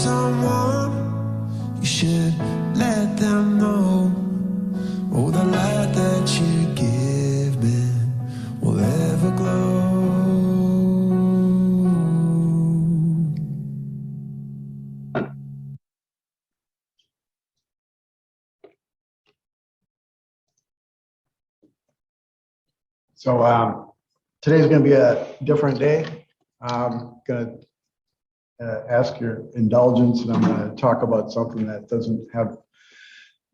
someone, you should let them know. Oh, the light that you give me will ever glow. So today's going to be a different day. I'm going to ask your indulgence, and I'm going to talk about something that doesn't have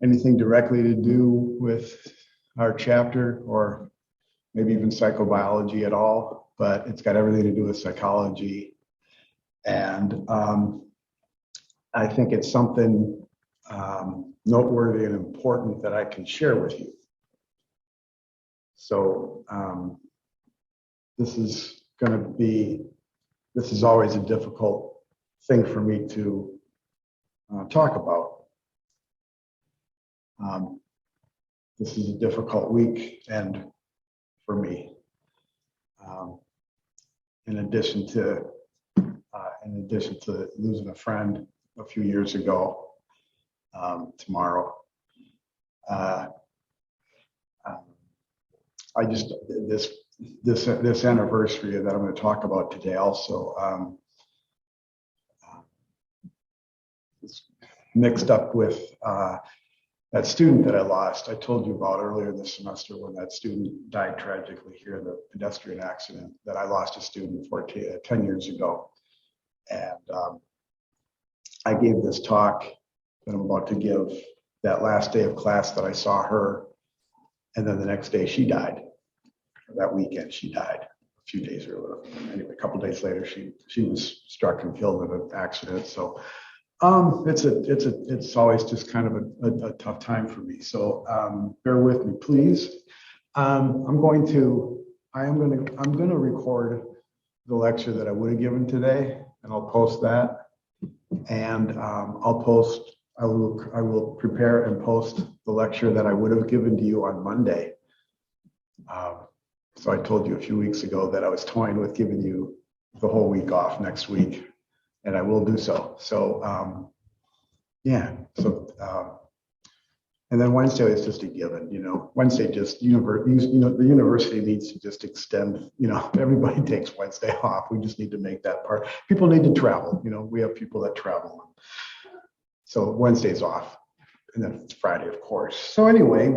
anything directly to do with our chapter or maybe even psychobiology at all, but it's got everything to do with psychology. And I think it's something noteworthy and important that I can share with you. So this is always a difficult thing for me to talk about. This is a difficult week and for me. In addition to losing a friend a few years ago, tomorrow. I just this anniversary that I'm going to talk about today also is mixed up with that student that I lost. I told you about earlier this semester when that student died tragically here in the pedestrian accident, that I lost a student 10 years ago. And I gave this talk that I'm about to give that last day of class that I saw her. And then the next day she died. That weekend she died, a few days earlier. Anyway, a couple days later, she was struck and killed in an accident. So it's always just kind of a tough time for me. So bear with me, please. I'm going to record the lecture that I would have given today, and I'll post that. And I will prepare and post the lecture that I would have given to you on Monday. So I told you a few weeks ago that I was toying with giving you the whole week off next week, and I will do so. So yeah. So and then Wednesday is just a given. Wednesday just the university needs to just extend. Everybody takes Wednesday off. We just need to make that part. People need to travel. We have people that travel. So Wednesday's off, and then it's Friday, of course. So anyway,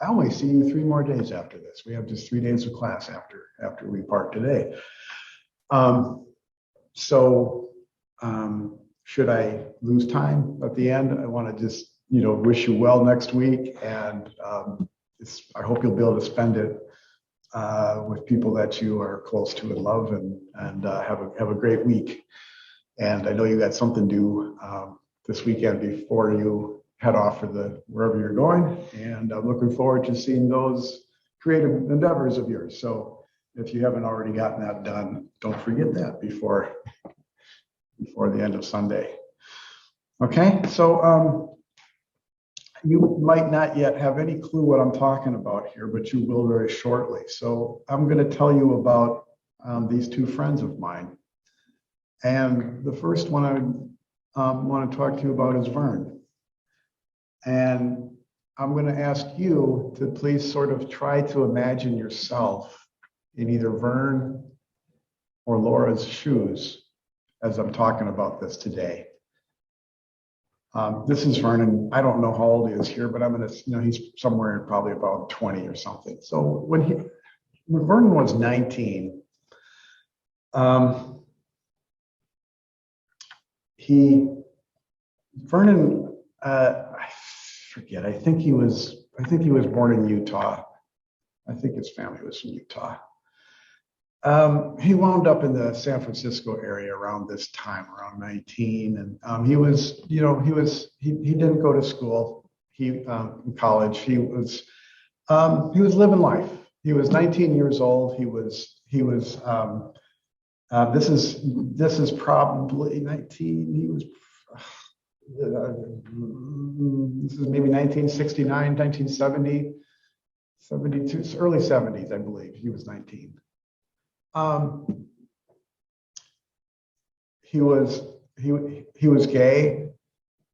I only see you 3 more days after this. We have just 3 days of class after we part today. Should I lose time at the end? I want to just wish you well next week, and I hope you'll be able to spend it with people that you are close to and love, and have a great week. And I know you got something due this weekend before you head off for wherever you're going, and I'm looking forward to seeing those creative endeavors of yours. So if you haven't already gotten that done, don't forget that before the end of Sunday. Okay, so you might not yet have any clue what I'm talking about here, but you will very shortly. So I'm going to tell you about these 2 friends of mine, and the first one I want to talk to you about is Vern. And I'm going to ask you to please sort of try to imagine yourself in either Vern or Laura's shoes as I'm talking about this today. This is Vernon. I don't know how old he is here, but I'm going to, he's somewhere probably about 20 or something. So when Vernon was 19, Vernon, I forget. I think he was born in Utah. I think his family was from Utah. He wound up in the San Francisco area around this time, around 19, and he didn't go to school. In college, he was living life. He was 19 years old. This is probably 19. This is maybe 1969, 1970, 72, early 70s, I believe. He was 19. He was he was gay.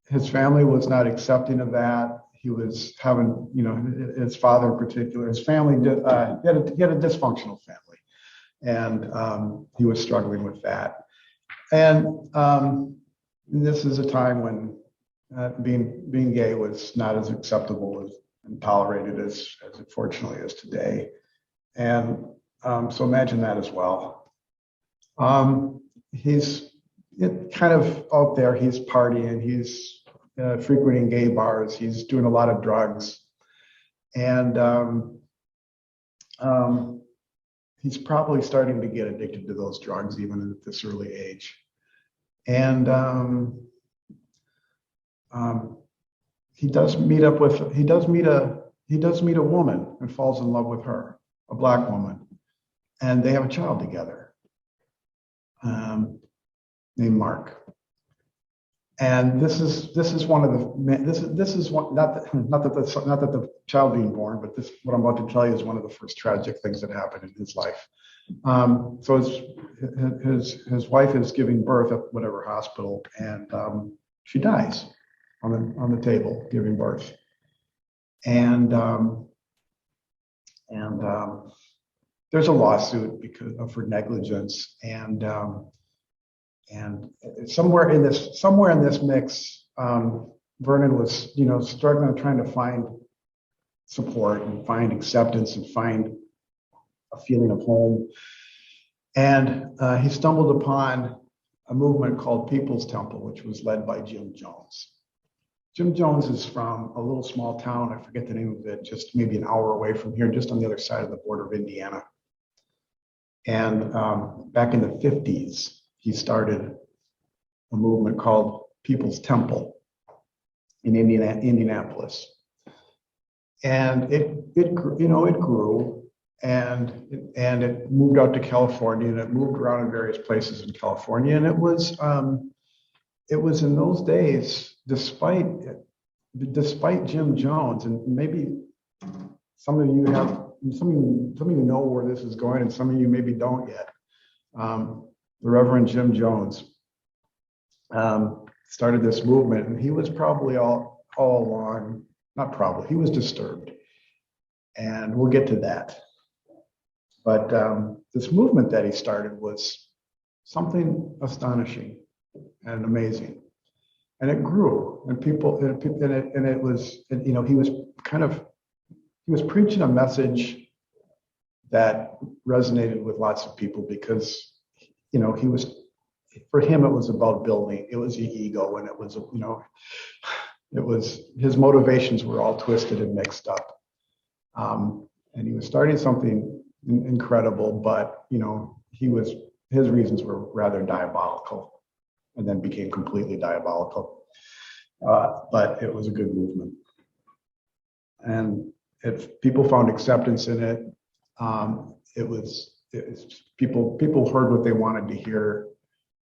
His family was not accepting of that. He was having, his father in particular, his family did, he had a dysfunctional family, and he was struggling with that. And this is a time when being gay was not as acceptable and tolerated as it fortunately is today. And so imagine that as well. He's kind of out there, he's partying, he's frequenting gay bars, he's doing a lot of drugs. And he's probably starting to get addicted to those drugs even at this early age. And he does meet a woman and falls in love with her, a Black woman, and they have a child together, named Mark. And this is one of the this is one, not that the child being born, but what I'm about to tell you is one of the first tragic things that happened in his life. So his wife is giving birth at whatever hospital, and she dies on the table giving birth, and there's a lawsuit for negligence, and somewhere in this mix, Vernon was trying to find support and find acceptance and find a feeling of home, and he stumbled upon a movement called People's Temple, which was led by Jim Jones. Jim Jones is from a little small town, I forget the name of it, just maybe an hour away from here, just on the other side of the border of Indiana. And back in the 50s, he started a movement called People's Temple in Indianapolis. And it grew, and it moved out to California, and it moved around in various places in California. And it was in those days, despite Jim Jones, and maybe some of you know where this is going, and some of you maybe don't yet. The Reverend Jim Jones started this movement, and he was probably all along, not probably, he was disturbed, and we'll get to that. But this movement that he started was something astonishing and amazing. And it grew, and he was preaching a message that resonated with lots of people, because, for him, it was about building, it was the ego, and it was his motivations were all twisted and mixed up. And he was starting something incredible, but, his reasons were rather diabolical, and then became completely diabolical. But it was a good movement. And if people found acceptance in it, people heard what they wanted to hear.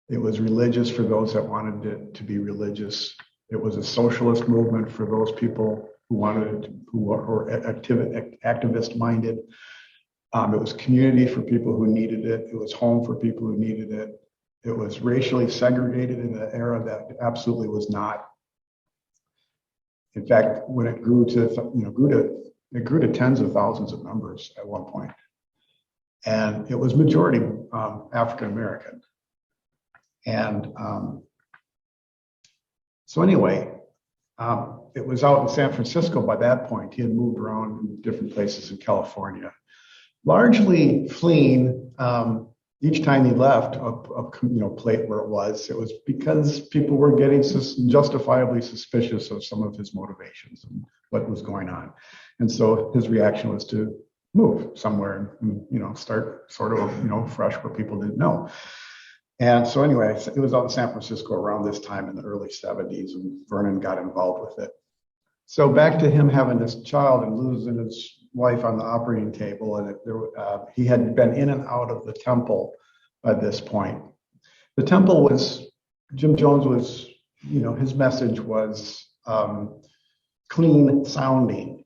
It was religious for those that wanted it to be religious. It was a socialist movement for those people who were activist minded. It was community for people who needed it. It was home for people who needed it. It was racially segregated in an era that absolutely was not. In fact, when it grew to tens of thousands of members at one point, and it was majority African American. And so anyway, it was out in San Francisco by that point. He had moved around in different places in California, largely fleeing. Each time he left a plate where it was because people were getting justifiably suspicious of some of his motivations and what was going on. And so his reaction was to move somewhere and, start sort of, fresh where people didn't know. And so anyway, it was out in San Francisco around this time in the early 70s, and Vernon got involved with it. So back to him having this child and losing his wife on the operating table, and he had been in and out of the temple by this point. The temple was, Jim Jones was, his message was clean sounding,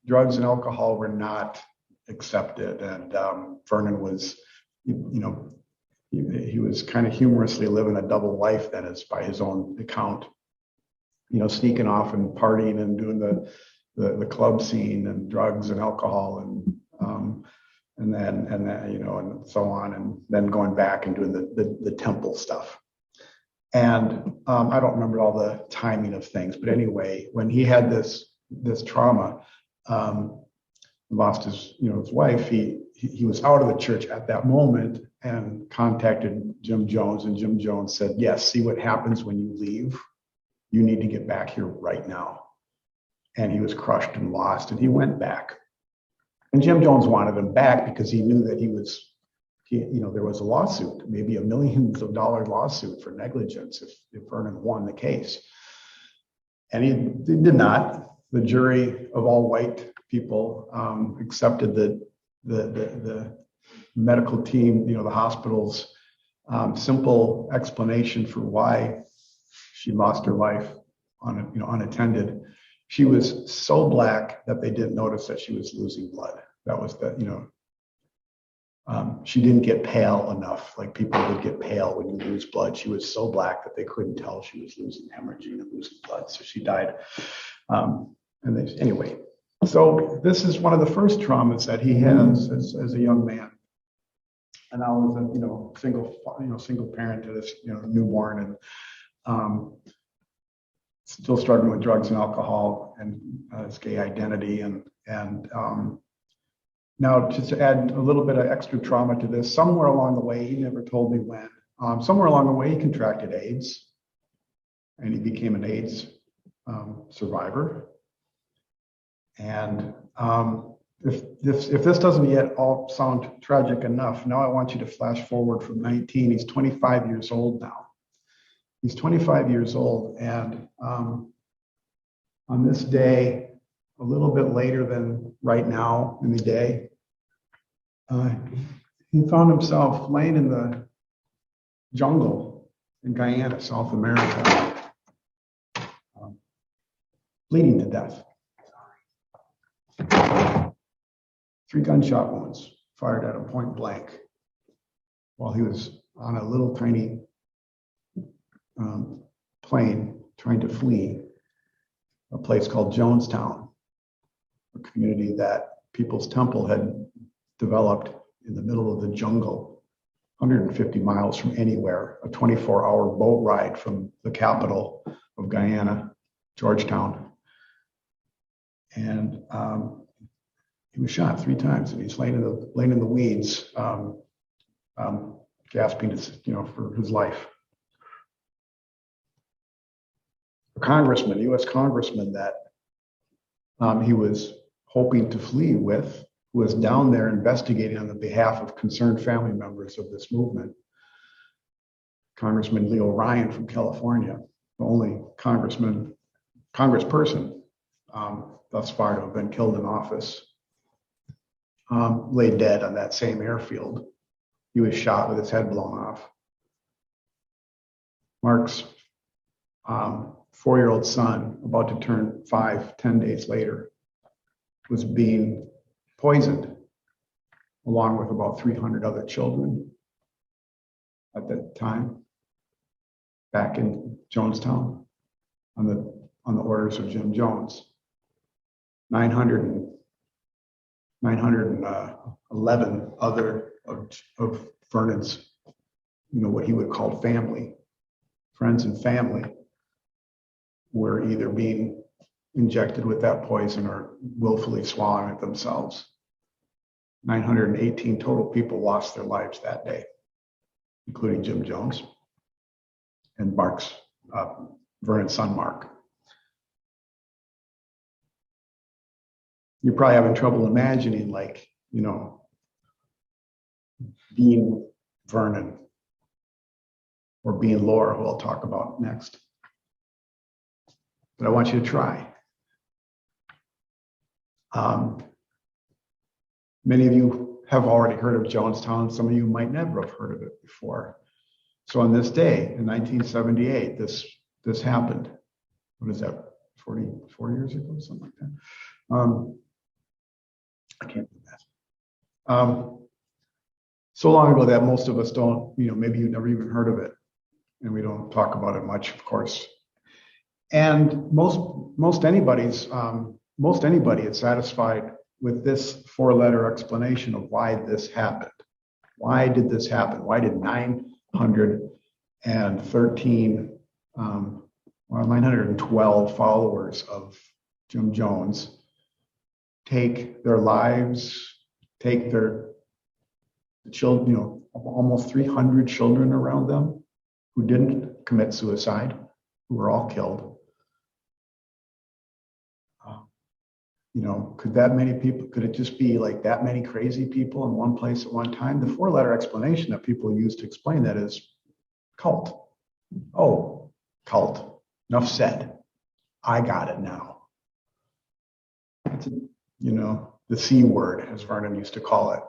drugs and alcohol were not accepted, and Vernon was, he was kind of humorously living a double life, that is, by his own account, sneaking off and partying and doing the club scene and drugs and alcohol and then and so on, and then going back and doing the temple stuff. And I don't remember all the timing of things, but anyway, when he had this trauma, lost his wife, he was out of the church at that moment and contacted Jim Jones, and Jim Jones said, yes, see what happens when you leave. You need to get back here right now. And he was crushed and lost, and he went back. And Jim Jones wanted him back because he knew that there was a lawsuit, maybe $1 million lawsuit for negligence if Vernon won the case. And he did not. The jury of all white people accepted the medical team, the hospital's simple explanation for why she lost her life unattended. She was so black that they didn't notice that she was losing blood. That was she didn't get pale enough, like people would get pale when you lose blood. She was so black that they couldn't tell she was hemorrhaging and losing blood. So she died. Anyway, so this is one of the first traumas that he has as a young man. And I was a single parent to this newborn, and still struggling with drugs and alcohol and his gay identity, and now just to add a little bit of extra trauma to this, somewhere along the way, he never told me when, somewhere along the way he contracted AIDS, and he became an AIDS survivor. And if this doesn't yet all sound tragic enough, now I want you to flash forward from 19. He's 25 years old now. He's 25 years old, and on this day, a little bit later than right now in the day, he found himself laying in the jungle in Guyana, South America, bleeding to death. 3 gunshot wounds fired at him point blank while he was on a little tiny plane trying to flee a place called Jonestown, a community that People's Temple had developed in the middle of the jungle, 150 miles from anywhere, a 24-hour boat ride from the capital of Guyana, Georgetown. And he was shot 3 times, and he's laying in the weeds, gasping for his life. A U.S. congressman that he was hoping to flee with, who was down there investigating on the behalf of concerned family members of this movement. Congressman Leo Ryan from California, the only congressperson thus far to have been killed in office, lay dead on that same airfield. He was shot with his head blown off. Mark's 4-year-old son, about to turn 5, 10 days later, was being poisoned, along with about 300 other children at that time, back in Jonestown, on the orders of Jim Jones. 911 other of Vernon's, what he would call family, friends and family, were either being injected with that poison or willfully swallowing it themselves. 918 total people lost their lives that day, including Jim Jones and Vernon's son, Mark. You're probably having trouble imagining, being Vernon or being Laura, who I'll talk about next. But I want you to try. Many of you have already heard of Jonestown. Some of you might never have heard of it before. So on this day in 1978, this happened. What is that, 44 years ago, something like that? I can't do that. so long ago that most of us don't, maybe you've never even heard of it. And we don't talk about it much, of course. And most anybody is satisfied with this 4-letter explanation of why this happened. Why did this happen? Why did 912 followers of Jim Jones take their lives, take their children, almost 300 children around them who didn't commit suicide, who were all killed? Could it just be like that many crazy people in one place at one time? The 4-letter explanation that people use to explain that is cult. Oh, cult. Enough said. I got it now. It's, the C word, as Vernon used to call it.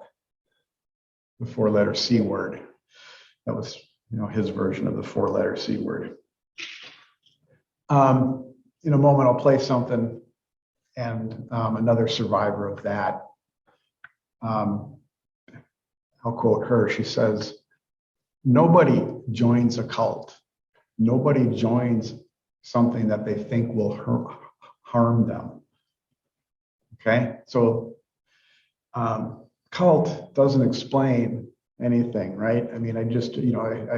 The 4-letter C word. That was, his version of the 4-letter C word. In a moment, I'll play something. And another survivor of that, I'll quote her. She says, "Nobody joins a cult. Nobody joins something that they think will harm them." Okay, so cult doesn't explain anything, right? I mean, I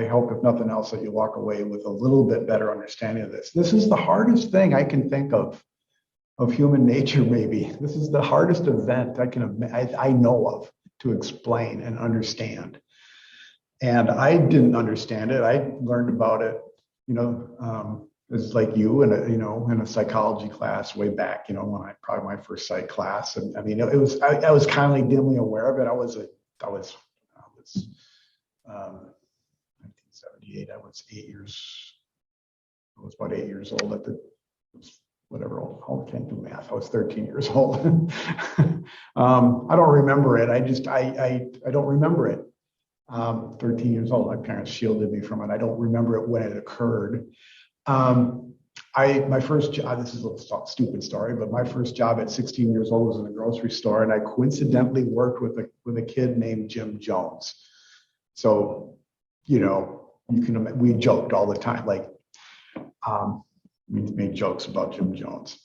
hope if nothing else that you walk away with a little bit better understanding of this. This is the hardest thing I can think of human nature, maybe. This is the hardest event I know of to explain and understand. And I didn't understand it. I learned about it, as like you in a psychology class way back, when probably my first psych class. And I mean, I was kind of like dimly aware of it. I was 1978. I was about 8 years old at the, whatever, I can't do math. I was 13 years old. I don't remember it. I don't remember it. 13 years old. My parents shielded me from it. I don't remember it when it occurred. My first job, this is a little stupid story, but my first job at 16 years old was in a grocery store, and I coincidentally worked with a kid named Jim Jones. So, we joked all the time, like, we made jokes about Jim Jones.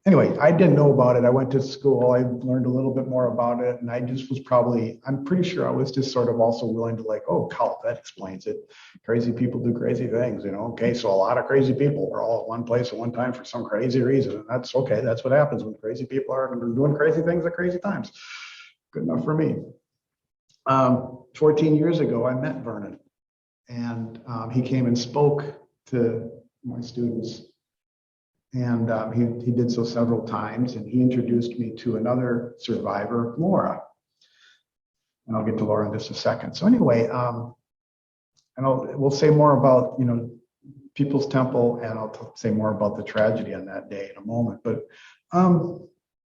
Anyway, I didn't know about it. I went to school. I learned a little bit more about it. And I just was I'm pretty sure I was just sort of also willing to like, oh, cult, that explains it. Crazy people do crazy things, Okay, so a lot of crazy people were all at one place at one time for some crazy reason. And that's okay. That's what happens when crazy people are doing crazy things at crazy times. Good enough for me. 14 years ago, I met Vernon. And he came and spoke to my students, and he did so several times, and he introduced me to another survivor, Laura, and I'll get to Laura in just a second. So anyway, we'll say more about People's Temple, and I'll say more about the tragedy on that day in a moment. But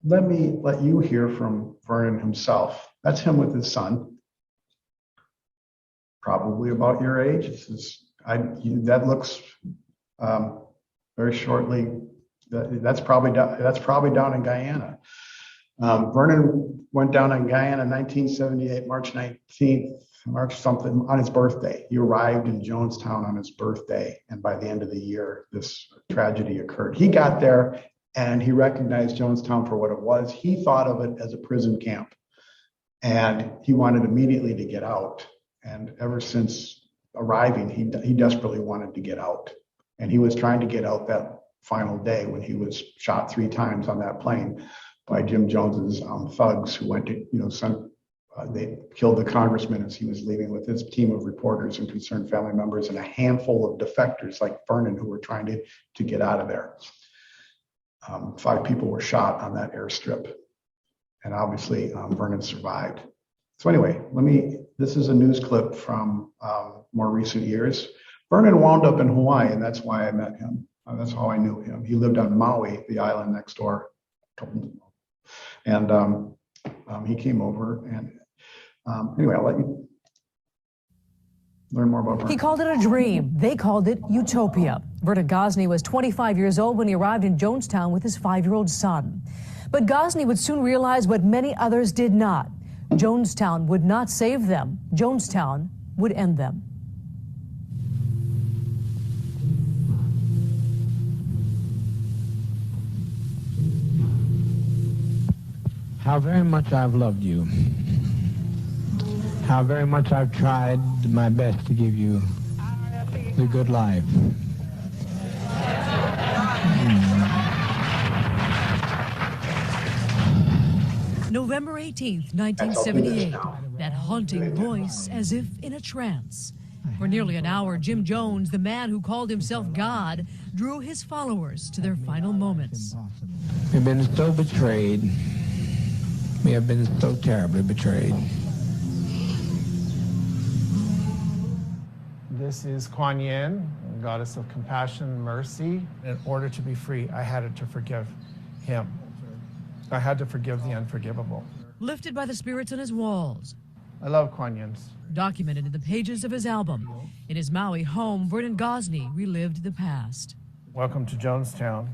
let me let you hear from Vernon himself. That's him with his son, probably about your age. That looks very shortly. That's probably down in Guyana. Vernon went down in Guyana in 1978, March 19th, on his birthday. He arrived in Jonestown on his birthday, and by the end of the year, this tragedy occurred. He got there and he recognized Jonestown for what it was. He thought of it as a prison camp, and he wanted immediately to get out. And ever since arriving, he desperately wanted to get out. And he was trying to get out that final day when he was shot 3 times on that plane by Jim Jones's thugs who went to, they killed the congressman as he was leaving with his team of reporters and concerned family members and a handful of defectors like Vernon who were trying to get out of there. 5 people were shot on that airstrip. And obviously Vernon survived. So anyway, this is a news clip from more recent years. Vernon wound up in Hawaii, and that's why I met him. That's how I knew him. He lived on Maui, the island next door. And he came over, and anyway, I'll let you learn more about Vernon. He called it a dream. They called it utopia. Vernon Gosney was 25 years old when he arrived in Jonestown with his 5-year-old son. But Gosney would soon realize what many others did not. Jonestown would not save them. Jonestown would end them. How very much I've loved you. How very much I've tried my best to give you the good life. November 18th, 1978. That haunting voice as if in a trance. For nearly an hour, Jim Jones, the man who called himself God, drew his followers to their final moments. We've been so betrayed. We have been so terribly betrayed. This is Kuan Yin, goddess of compassion and mercy. In order to be free, I had to forgive him. I had to forgive the unforgivable. Lifted by the spirits on his walls. I love Kuan Yin's. Documented in the pages of his album. In his Maui home, Vernon Gosney relived the past. Welcome to Jonestown.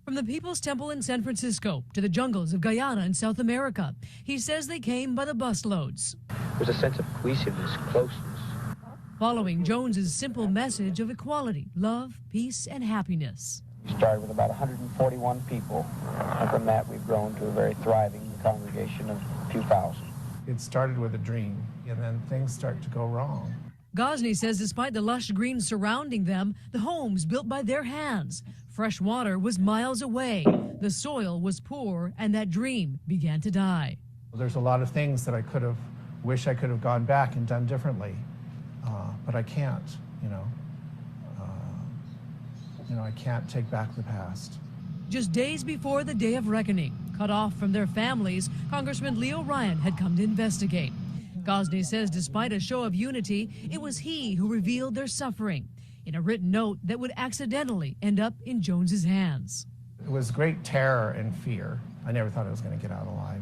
From the People's Temple in San Francisco to the jungles of Guyana in South America, he says they came by the busloads. There's a sense of cohesiveness, closeness. Following Jones's simple message of equality, love, peace, and happiness. We started with about 141 people, and from that we've grown to a very thriving congregation of a few thousand. It started with a dream, and then things start to go wrong. Gosney says despite the lush green surrounding them, the homes built by their hands, fresh water was miles away, the soil was poor, and that dream began to die. There's a lot of things that I wish I could have gone back and done differently, but I can't, I can't take back the past. Just days before the day of reckoning, cut off from their families, Congressman Leo Ryan had come to investigate. Gosney says despite a show of unity, it was he who revealed their suffering in a written note that would accidentally end up in Jones's hands. It was great terror and fear. I never thought I was going to get out alive.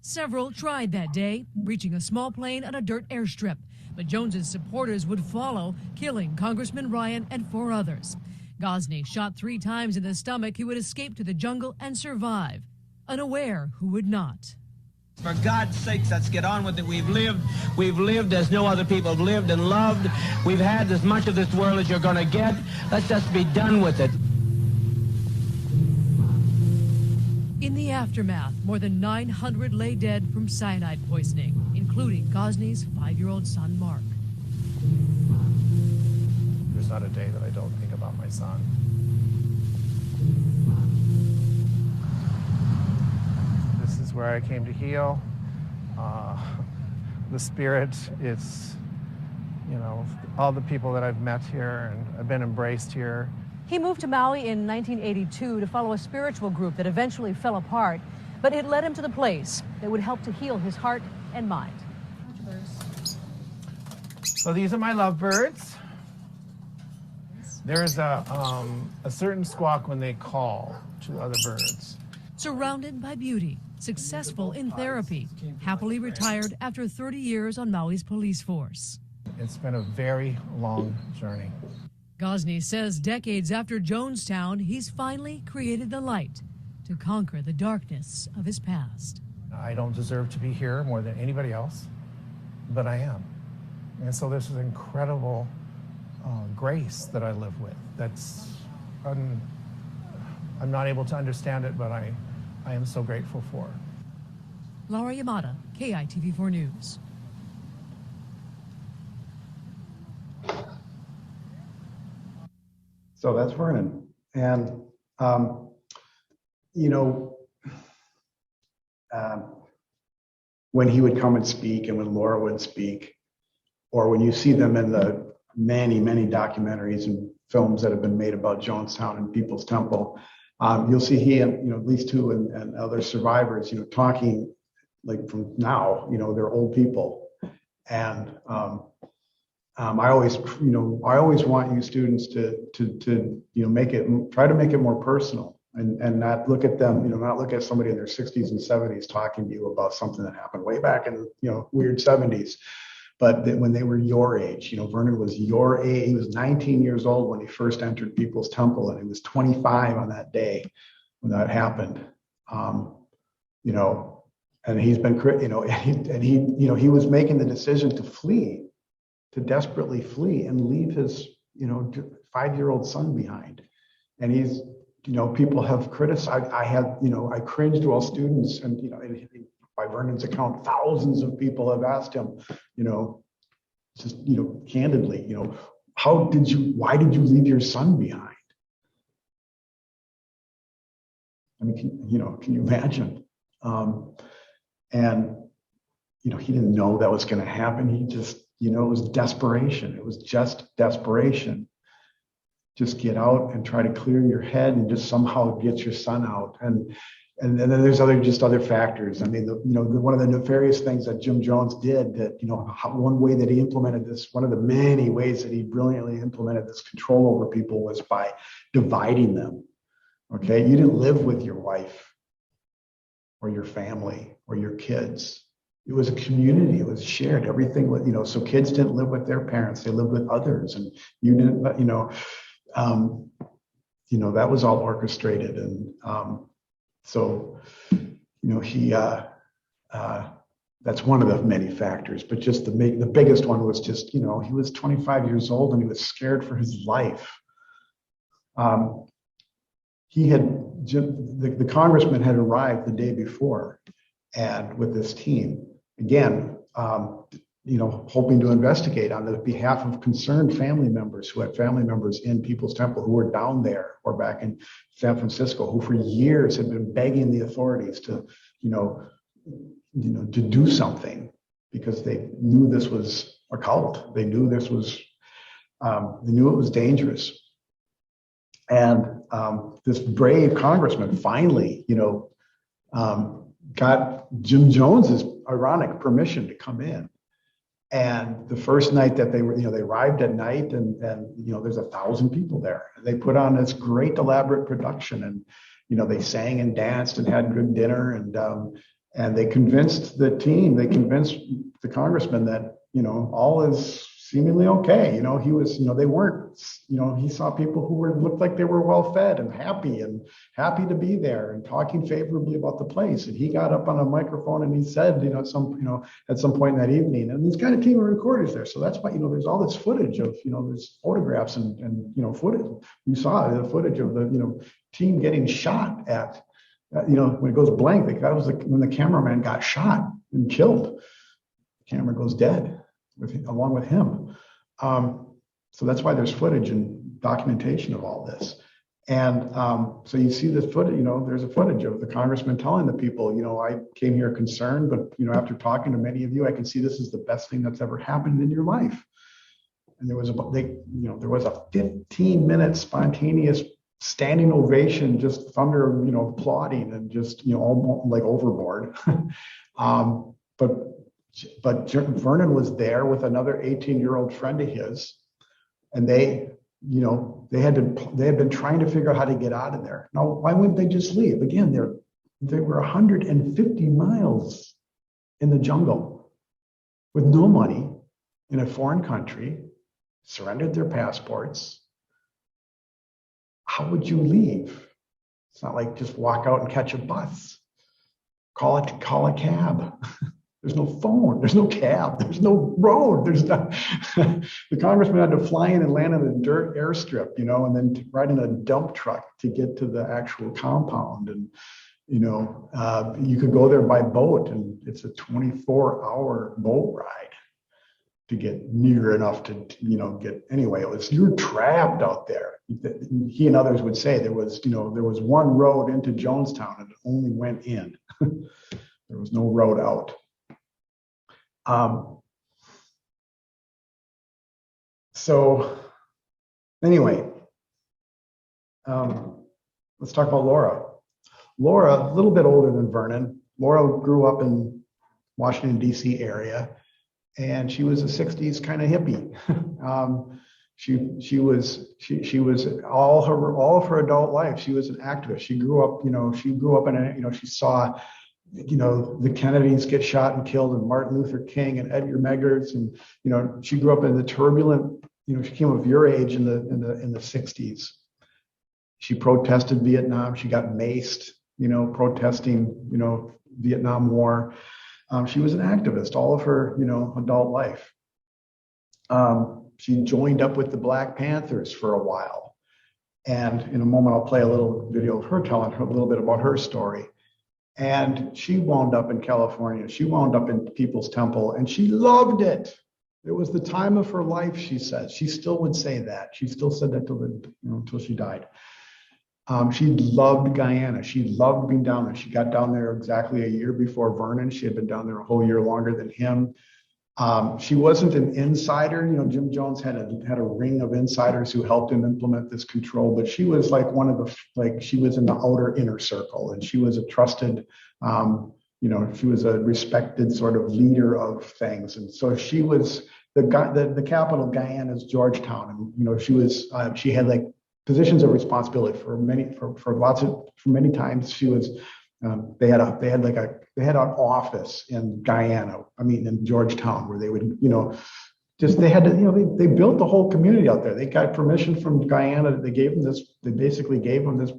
Several tried that day, reaching a small plane on a dirt airstrip, but Jones's supporters would follow, killing Congressman Ryan and 4 others. Gosney, shot 3 times in the stomach, he would escape to the jungle and survive, unaware who would not. For God's sakes, let's get on with it. We've lived as no other people have lived and loved. We've had as much of this world as you're going to get. Let's just be done with it. In the aftermath, more than 900 lay dead from cyanide poisoning, including Gosney's 5-year-old son, Mark. There's not a day that I don't think about my son. This is where I came to heal. The spirit, it's, all the people that I've met here, and I've been embraced here. He moved to Maui in 1982 to follow a spiritual group that eventually fell apart, but it led him to the place that would help to heal his heart and mind. So these are my lovebirds. There's a certain squawk when they call to other birds. Surrounded by beauty, successful in therapy, happily retired after 30 years on Maui's police force. It's been a very long journey. Gosney says decades after Jonestown, he's finally created the light to conquer the darkness of his past. I don't deserve to be here more than anybody else, but I am. And so there's an incredible grace that I live with. I'm not able to understand it, but I am so grateful for. Laura Yamada, KITV4 News. So that's Vernon. And, when he would come and speak and when Laura would speak, or when you see them in the many, many documentaries and films that have been made about Jonestown and People's Temple, you'll see he and, at least 2 and other survivors, talking like from now, they're old people. And I always want you students to try to make it more personal and not look at them, not look at somebody in their 60s and 70s talking to you about something that happened way back in, weird 70s. But when they were your age, Vernon was your age. He was 19 years old when he first entered People's Temple, and he was 25 on that day when that happened. And he's been, he was making the decision to flee, to desperately flee and leave his, 5-year-old son behind. And he's, people have criticized. I cringed while students, and by Vernon's account, thousands of people have asked him, just candidly, why did you leave your son behind? I mean, can you imagine? And he didn't know that was going to happen. He just, it was desperation. It was just desperation. Just get out and try to clear your head and just somehow get your son out. And then there's other factors. I mean, one of the nefarious things that Jim Jones did, that, one way that he implemented this, one of the many ways that he brilliantly implemented this control over people was by dividing them. Okay. You didn't live with your wife or your family or your kids. It was a community. It was shared. Everything, so kids didn't live with their parents. They lived with others. And you didn't, that was all orchestrated. And so he, that's one of the many factors, but just the biggest one was just, he was 25 years old and he was scared for his life. The congressman had arrived the day before, and with this team, again, hoping to investigate on the behalf of concerned family members who had family members in People's Temple who were down there or back in San Francisco, who for years had been begging the authorities to do something, because they knew this was a cult. They knew this was, they knew it was dangerous. And this brave congressman finally, got Jim Jones's ironic permission to come in. And the first night that they were, they arrived at night, and there's 1,000 people there. And they put on this great elaborate production, and they sang and danced and had good dinner, and they convinced the team, they convinced the congressman that all is seemingly okay. He was, they weren't, he saw people who looked like they were well fed and happy to be there and talking favorably about the place. And he got up on a microphone and he said, at some point in that evening, and he's got a team of recorders there. So that's why, there's all this footage of, there's photographs and footage. You saw the footage of the, team getting shot at, when it goes blank, that was when the cameraman got shot and killed. The camera goes dead along with him. So that's why there's footage and documentation of all this. And so you see this footage, there's a footage of the congressman telling the people, I came here concerned, but, after talking to many of you, I can see this is the best thing that's ever happened in your life. And there was a 15-minute spontaneous standing ovation, just thunder, applauding and just, almost like overboard. But Vernon was there with another 18-year-old friend of his, and they had been trying to figure out how to get out of there. Now, why wouldn't they just leave? Again, they were 150 miles in the jungle with no money in a foreign country, surrendered their passports. How would you leave? It's not like just walk out and catch a bus. Call a cab. There's no phone, there's no cab, there's no road, there's not. The congressman had to fly in and land on a dirt airstrip, and then ride in a dump truck to get to the actual compound. And, you could go there by boat, and it's a 24-hour boat ride to get near enough to, get, anyway, you're trapped out there. He and others would say there was one road into Jonestown and it only went in. There was no road out. So anyway, let's talk about Laura. Laura, a little bit older than Vernon. Laura grew up in Washington, D.C. area, and she was a 60s kind of hippie. She was all of her adult life. She was an activist. She grew up in she saw, the Kennedys get shot and killed, and Martin Luther King and Edgar Meggers, and she grew up in the turbulent. She came of your age in the 60s. She protested Vietnam. She got maced. Protesting. Vietnam War. She was an activist all of her, adult life. She joined up with the Black Panthers for a while. And in a moment, I'll play a little video of her telling her a little bit about her story. And she wound up in California. She wound up in People's Temple, and she loved it. It was the time of her life, she says. She still would say that. She still said that until she died. She loved Guyana. She loved being down there. She got down there exactly a year before Vernon. She had been down there a whole year longer than him. She wasn't an insider. Jim Jones had a ring of insiders who helped him implement this control, but she was like she was in the outer inner circle, and she was a trusted, she was a respected sort of leader of things. And so she was the capital of Guyana is Georgetown. And, she had like positions of responsibility for many times. She was, they had an office in Guyana, in Georgetown, where they would, they built the whole community out there. They got permission from Guyana. They basically gave them this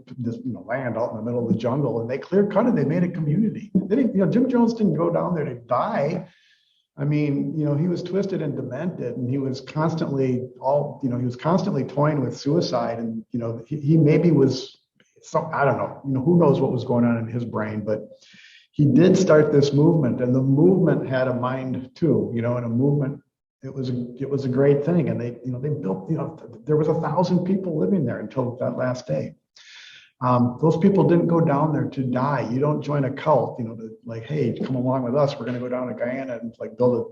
land out in the middle of the jungle, and they clear cut it. They made a community. They didn't, Jim Jones didn't go down there to die. He was twisted and demented, and he was constantly toying with suicide. And, he maybe was, I don't know, who knows what was going on in his brain, but he did start this movement, and the movement had a mind too, and a movement, it was a great thing. And they built, there was 1,000 people living there until that last day. Those people didn't go down there to die. You don't join a cult, hey, come along with us. We're going to go down to Guyana and build a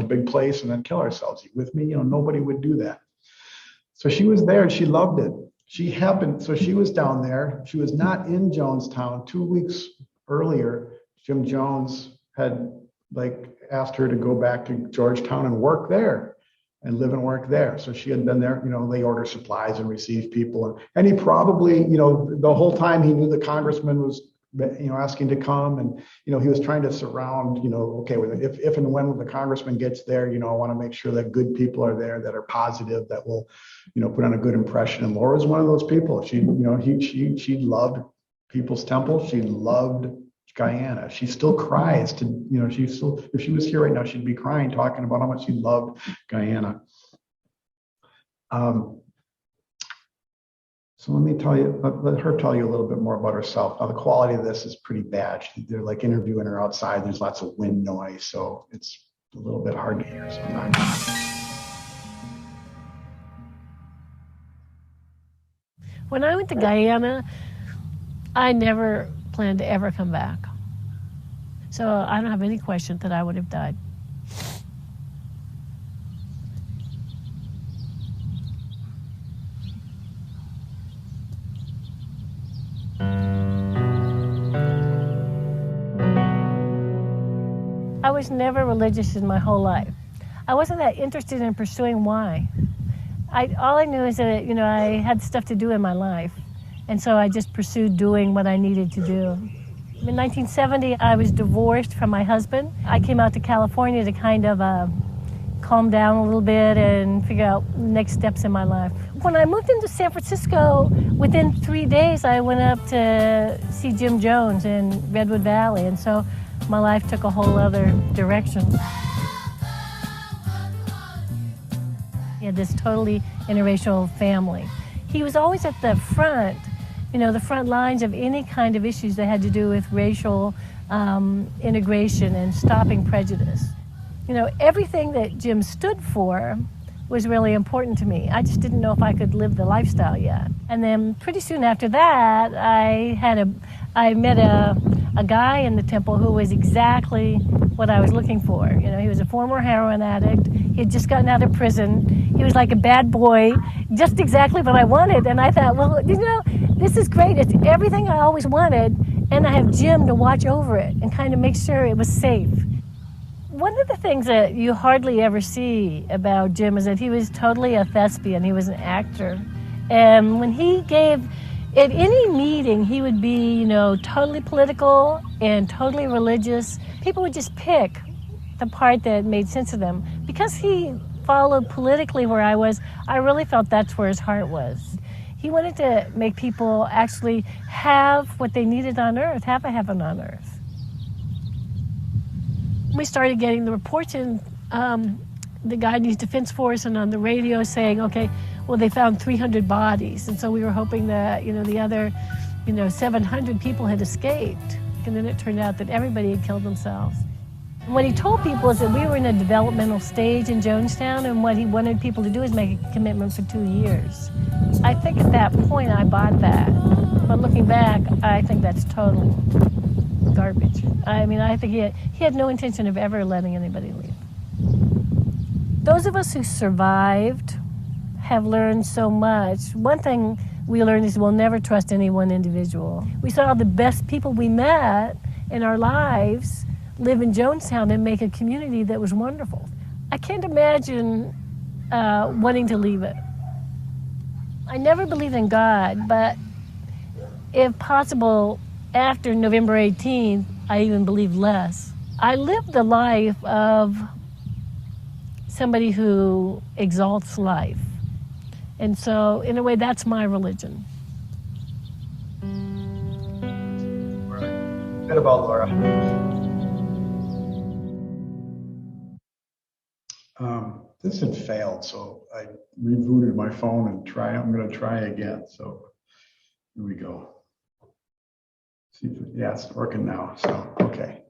big place and then kill ourselves. You with me? Nobody would do that. So she was there and she loved it. So she was down there. She was not in Jonestown. 2 weeks earlier, Jim Jones had asked her to go back to Georgetown and work there. And live and work there. So she had been there, they order supplies and receive people. And he probably, the whole time he knew the congressman was, asking to come. And, he was trying to surround, okay, if and when the congressman gets there, I want to make sure that good people are there that are positive, that will, put on a good impression. And Laura was one of those people. She loved People's Temple. She loved Guyana. She still cries if she was here right now, she'd be crying, talking about how much she loved Guyana. So let her tell you a little bit more about herself. Now, the quality of this is pretty bad. They're interviewing her outside. There's lots of wind noise, so it's a little bit hard to hear sometimes. When I went to Guyana, I never planned to ever come back. So I don't have any question that I would have died. I was never religious in my whole life. I wasn't that interested in pursuing why. All I knew is that, I had stuff to do in my life. And so I just pursued doing what I needed to do. In 1970, I was divorced from my husband. I came out to California to kind of calm down a little bit and figure out next steps in my life. When I moved into San Francisco, within 3 days, I went up to see Jim Jones in Redwood Valley. And so my life took a whole other direction. He had this totally interracial family. He was always at the front, the front lines of any kind of issues that had to do with racial integration and stopping prejudice. Everything that Jim stood for was really important to me. I just didn't know if I could live the lifestyle yet. And then pretty soon after that, I met a guy in the temple who was exactly what I was looking for. He was a former heroin addict. He had just gotten out of prison. He was like a bad boy, just exactly what I wanted. And I thought, well, this is great. It's everything I always wanted. And I have Jim to watch over it and kind of make sure it was safe. One of the things that you hardly ever see about Jim is that he was totally a thespian. He was an actor. And when he gave, at any meeting, he would be, totally political and totally religious. People would just pick the part that made sense to them. Because he followed politically where I was, I really felt that's where his heart was. He wanted to make people actually have what they needed on earth, have a heaven on earth. we started getting the reports in, the Guyanese Defense Force and on the radio saying, okay, well, they found 300 bodies. And so we were hoping that, the other, 700 people had escaped. And then it turned out that everybody had killed themselves. And what he told people is that we were in a developmental stage in Jonestown, and what he wanted people to do is make a commitment for 2 years. I think at that point I bought that. But looking back, I think that's total garbage. I mean, I think he had no intention of ever letting anybody leave. Those of us who survived have learned so much. One thing we learned is we'll never trust any one individual. We saw the best people we met in our lives live in Jonestown and make a community that was wonderful. I can't imagine wanting to leave it. I never believed in God, but if possible, after November 18th, I even believed less. I lived the life of somebody who exalts life. And so, in a way, that's my religion. A bit about Laura. This had failed, so I rebooted my phone and I'm going to try again. So here we go. See if it's working now. So, okay.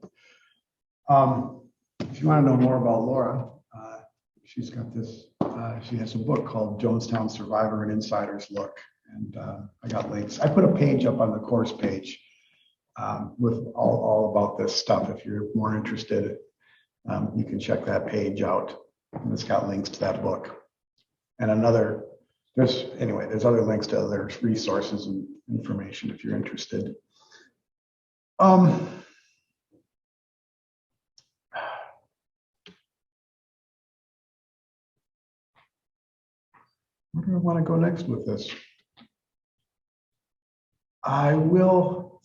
If you want to know more about Laura, she's got this, she has a book called Jonestown Survivor and Insider's Look. And I got links. I put a page up on the course page with all about this stuff. If you're more interested, you can check that page out. And it's got links to that book. And there's other links to other resources and information if you're interested. Where do I want to go next with this? I will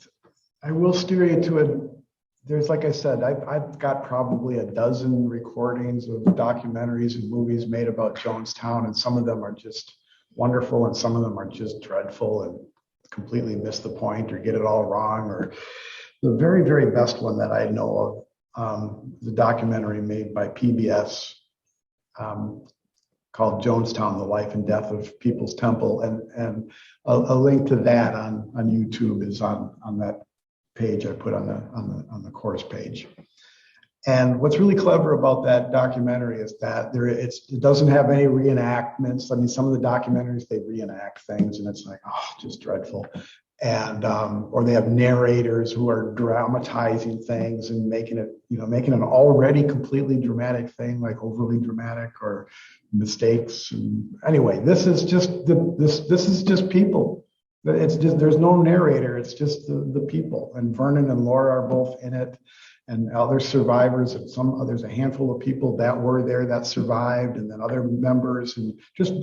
steer you to it. There's, like I said, I've got probably a dozen recordings of documentaries and movies made about Jonestown, and some of them are just wonderful, and some of them are just dreadful and completely miss the point or get it all wrong. Or the very, very best one that I know of, the documentary made by PBS called Jonestown: The Life and Death of People's Temple, and a link to that on YouTube is on that page I put on the course page. And what's really clever about that documentary is that it doesn't have any reenactments. I mean, some of the documentaries, they reenact things and it's like, oh, just dreadful. And or they have narrators who are dramatizing things and making an already completely dramatic thing like overly dramatic or mistakes. And anyway, this is just people. It's just, there's no narrator. It's just the people. And Vernon and Laura are both in it, and other survivors, and there's a handful of people that were there that survived, and then other members, and just,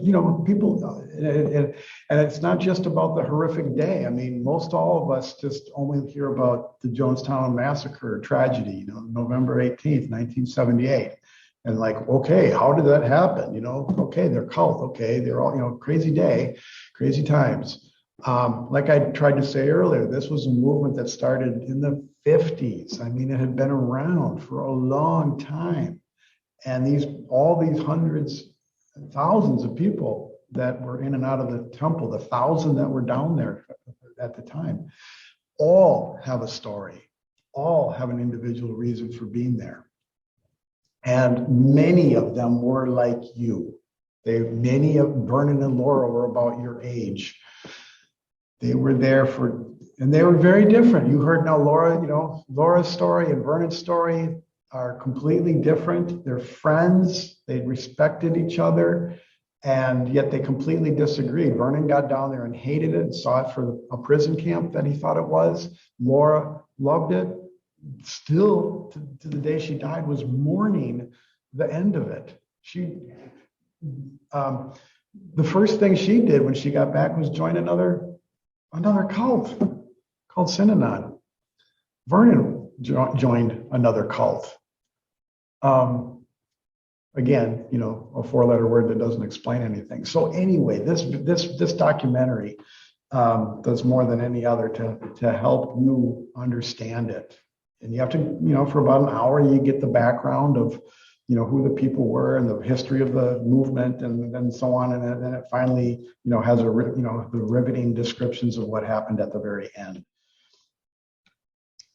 people. And it's not just about the horrific day. I mean, most all of us just only hear about the Jonestown massacre tragedy, November 18th, 1978. And like, okay, how did that happen? Okay, they're cult. Okay, they're all, crazy day, crazy times. Like I tried to say earlier, this was a movement that started in the 50s. I mean, it had been around for a long time. And all these hundreds, thousands of people that were in and out of the temple, the 1,000 that were down there at the time, all have a story, all have an individual reason for being there. And many of them were like you. Many of Vernon and Laura were about your age. They were there and they were very different. You heard now Laura's story and Vernon's story are completely different. They're friends. They respected each other, and yet they completely disagreed. Vernon got down there and hated it and saw it for a prison camp that he thought it was. Laura loved it. Still, to the day she died, was mourning the end of it. The first thing she did when she got back was join another cult called Synanon. Vernon joined another cult. Again, a four-letter word that doesn't explain anything. So anyway, this documentary does more than any other to help you understand it. And you have to, for about an hour, you get the background of, who the people were and the history of the movement and so on. And then it finally, has the riveting descriptions of what happened at the very end.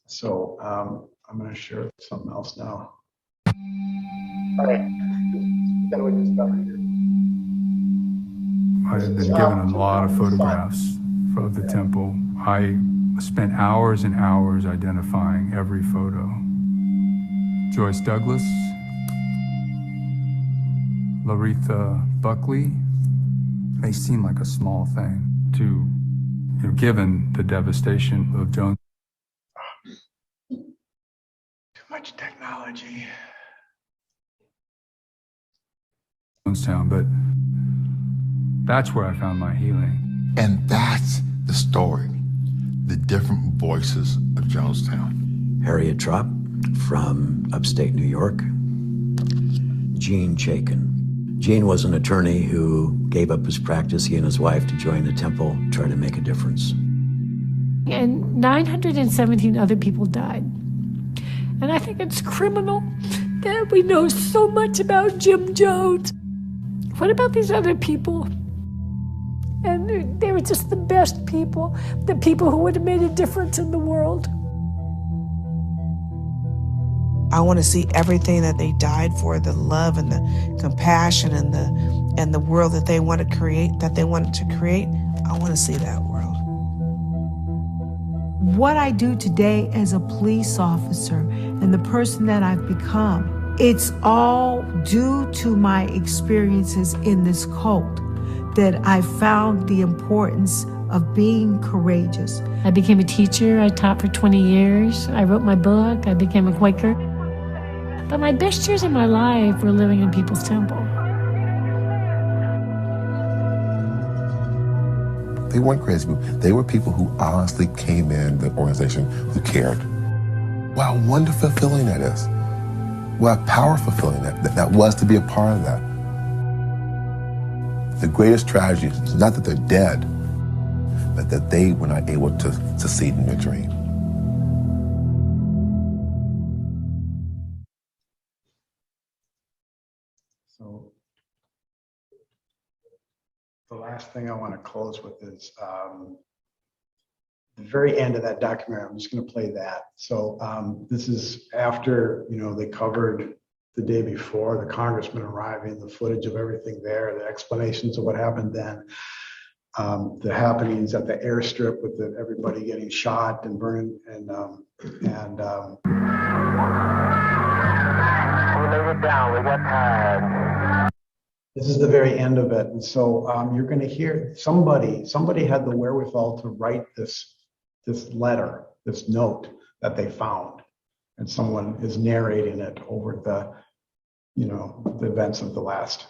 So I'm going to share something else now. All right. I had been given a lot of photographs of the temple. I spent hours and hours identifying every photo. Joyce Douglas, Laretha Buckley, may seem like a small thing to, given the devastation of Jonestown. Too much technology. Jonestown, but that's where I found my healing. And that's the story, the different voices of Jonestown. Harriet Trop from upstate New York. Gene Chaikin. Gene was an attorney who gave up his practice, he and his wife, to join the temple, try to make a difference. And 917 other people died. And I think it's criminal that we know so much about Jim Jones. What about these other people? And they were just the best people, the people who would have made a difference in the world. I want to see everything that they died for, the love and the compassion and the world that they wanted to create, I want to see that world. What I do today as a police officer and the person that I've become, it's all due to my experiences in this cult that I found the importance of being courageous. I became a teacher. I taught for 20 years. I wrote my book. I became a Quaker. But my best years of my life were living in People's Temple. They weren't crazy people. They were people who honestly came in the organization who cared. What a wonderful feeling that is. What a powerful feeling that was to be a part of that. The greatest tragedy is not that they're dead, but that they were not able to succeed in their dream. So the last thing I want to close with is the very end of that documentary. I'm just going to play that. So this is after, they covered the day before, the congressman arriving, the footage of everything there, the explanations of what happened then, the happenings at the airstrip with everybody getting shot and burned, and we laid it down. We got tired. This is the very end of it, and so you're going to hear somebody had the wherewithal to write this letter, this note that they found, and someone is narrating it over the events of the last,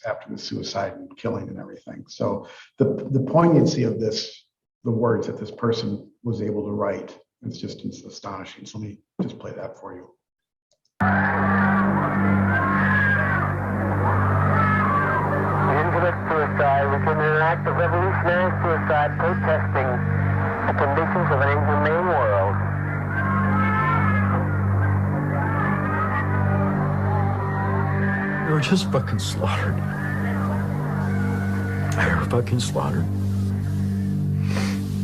after the suicide and killing and everything. So the poignancy of this, the words that this person was able to write, it's astonishing. So let me just play that for you. Infinite suicide within an act of revolutionary suicide protesting the conditions of an inhumane world. They were just fucking slaughtered. They were fucking slaughtered.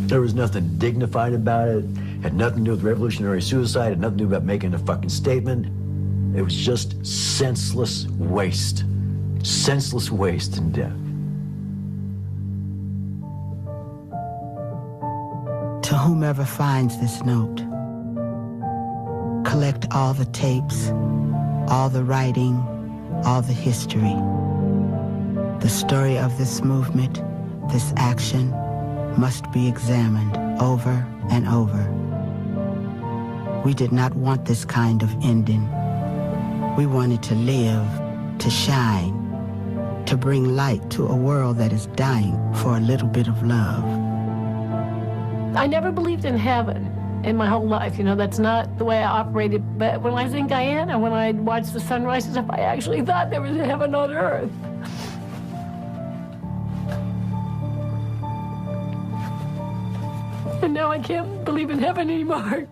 There was nothing dignified about it. Had nothing to do with revolutionary suicide. Had nothing to do about making a fucking statement. It was just senseless waste. Senseless waste and death. To whomever finds this note, collect all the tapes, all the writing, all the history. The story of this movement, this action, must be examined over and over. We did not want this kind of ending. We wanted to live, to shine, to bring light to a world that is dying for a little bit of love. I never believed in heaven in my whole life. That's not the way I operated. But when I was in Guyana, when I watched the sunrise and stuff, I actually thought there was a heaven on earth. And now I can't believe in heaven anymore.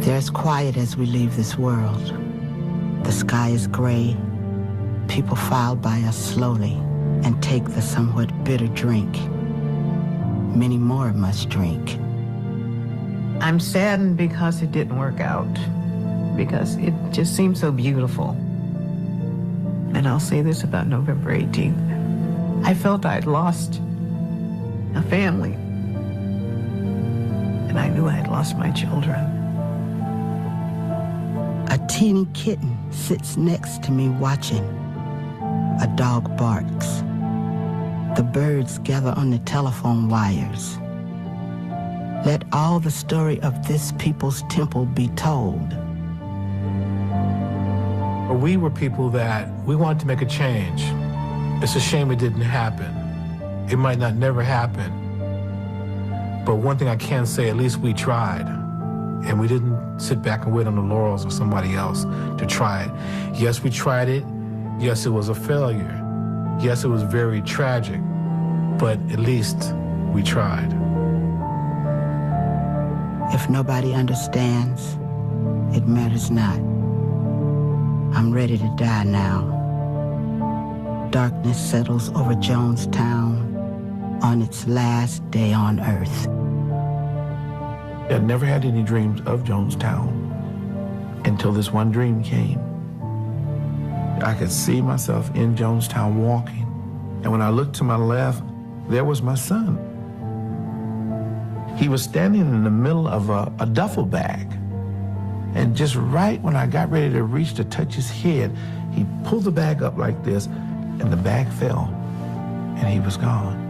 There's quiet as we leave this world. The sky is gray. People file by us slowly and take the somewhat bitter drink. Many more must drink. I'm saddened because it didn't work out, because it just seemed so beautiful. And I'll say this about November 18th. I felt I'd lost a family, and I knew I had lost my children. A teeny kitten sits next to me watching. A dog barks. The birds gather on the telephone wires. Let all the story of this people's temple be told. We were people that we wanted to make a change. It's a shame it didn't happen. It might not never happen. But one thing I can say, at least we tried. And we didn't sit back and wait on the laurels of somebody else to try it. Yes, we tried it. Yes, it was a failure. Yes, it was very tragic. But at least we tried. If nobody understands, it matters not. I'm ready to die now. Darkness settles over Jonestown on its last day on earth. I never had any dreams of Jonestown until this one dream came. I could see myself in Jonestown walking, and when I looked to my left, there was my son. He was standing in the middle of a duffel bag, and just right when I got ready to reach to touch his head, he pulled the bag up like this, and the bag fell, and he was gone.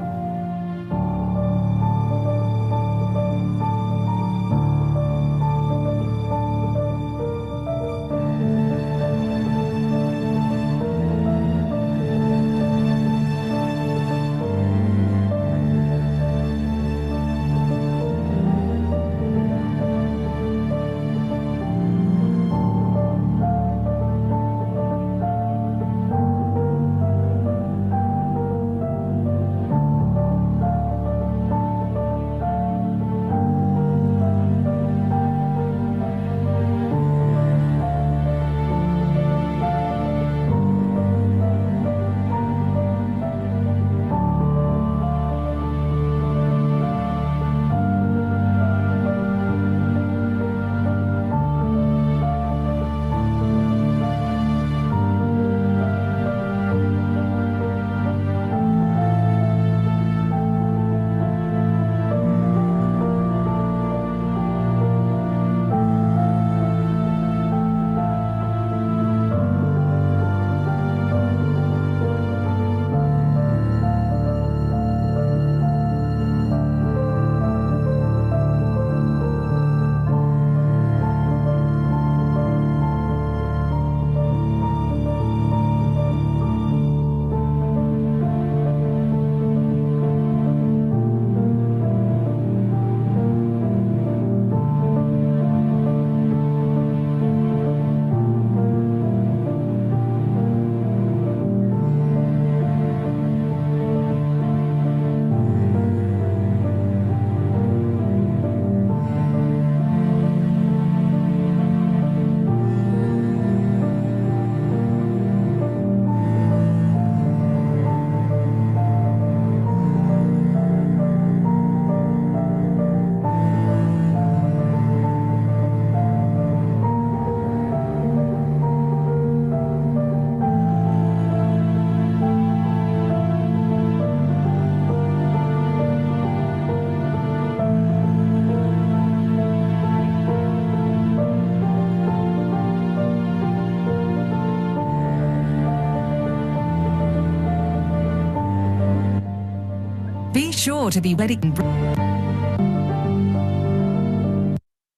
Be sure to be ready.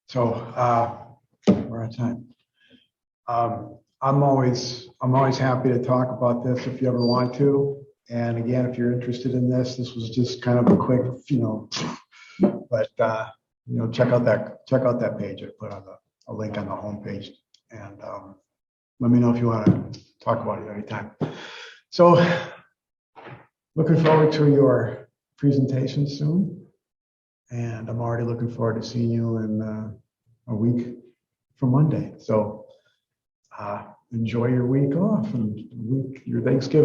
So we're out of time. I'm always happy to talk about this if you ever want to. And again, if you're interested in this was just kind of a quick, but check out that page I put on a link on the homepage, and let me know if you want to talk about it anytime. So looking forward to your presentation soon, and I'm already looking forward to seeing you in a week from Monday. So enjoy your week off and your Thanksgiving.